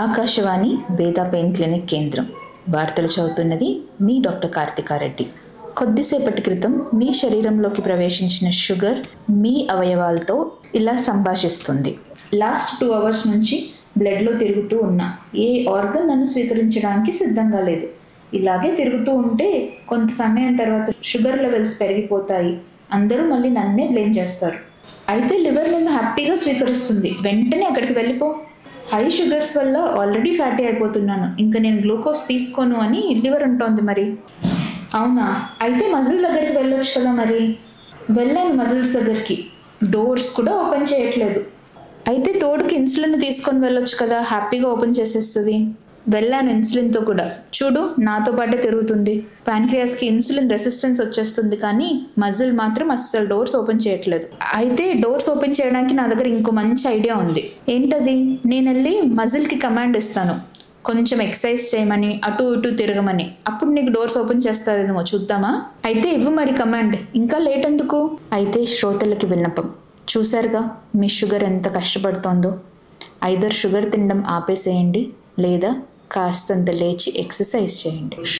ఆకాశవాణి వేద pain clinic కేంద్రం. వార్తలు చదువుతున్నది మీ డాక్టర్ కార్తికారెడ్డి. కొద్దిసేపటి క్రితం మీ శరీరంలోకి ప్రవేశించిన షుగర్ మీ అవయవాలతో ఇలా సంభాషిస్తుంది. లాస్ట్ 2 hours నుంచి బ్లడ్లో తిరుగుతూ ఉన్నా ఏ ఆర్గన్ నన్ను స్వీకరించడానికి సిద్ధంగా లేదు. ఇలాగే తిరుగుతూ ఉంటే కొంత సమయం తర్వాత షుగర్ లెవెల్స్ పెరిగిపోతాయి. అందరూ మళ్ళీ నన్నే బ్లేమ్ చేస్తారు. అయితే లివర్ నిన్ను హ్యాపీగా స్వీకరిస్తుంది. వెంటనే అక్కడికి వెళ్ళిపో. హై షుగర్స్ వల్ల ఆల్రెడీ ఫ్యాటీ అయిపోతున్నాను, ఇంకా నేను గ్లూకోజ్ తీసుకోను అని లివర్ అంటోంది. మరి అవునా? అయితే మజిల్ దగ్గరికి వెళ్ళొచ్చు కదా. మరి వెళ్ళాను మజిల్స్ దగ్గరికి, డోర్స్ కూడా ఓపెన్ చేయట్లేదు. అయితే తోడుకి ఇన్సులిన్ తీసుకొని వెళ్ళొచ్చు కదా, హ్యాపీగా ఓపెన్ చేసేస్తుంది. వెళ్ళాను ఇన్సులిన్తో కూడా, చూడు నాతో పాటే తిరుగుతుంది. ప్యాన్క్రియాస్కి ఇన్సులిన్ రెసిస్టెన్స్ వచ్చేస్తుంది, కానీ మజిల్ మాత్రం అస్సలు డోర్స్ ఓపెన్ చేయట్లేదు. అయితే డోర్స్ ఓపెన్ చేయడానికి నా దగ్గర ఇంకో మంచి ఐడియా ఉంది. ఏంటది? నేను వెళ్ళి మజిల్కి కమాండ్ ఇస్తాను, కొంచెం ఎక్సర్సైజ్ చేయమని, అటు ఇటు తిరగమని. అప్పుడు నీకు డోర్స్ ఓపెన్ చేస్తాదేమో, చూద్దామా? అయితే ఇవ్వు మరి కమాండ్, ఇంకా లేట్ ఎందుకు? అయితే శ్రోతలకి విన్నపం, చూశారుగా మీ షుగర్ ఎంత కష్టపడుతోందో. ఐదర్ షుగర్ తినడం ఆపేసేయండి, లేదా కాస్తంత లేచి ఎక్సర్సైజ్ చేయండి.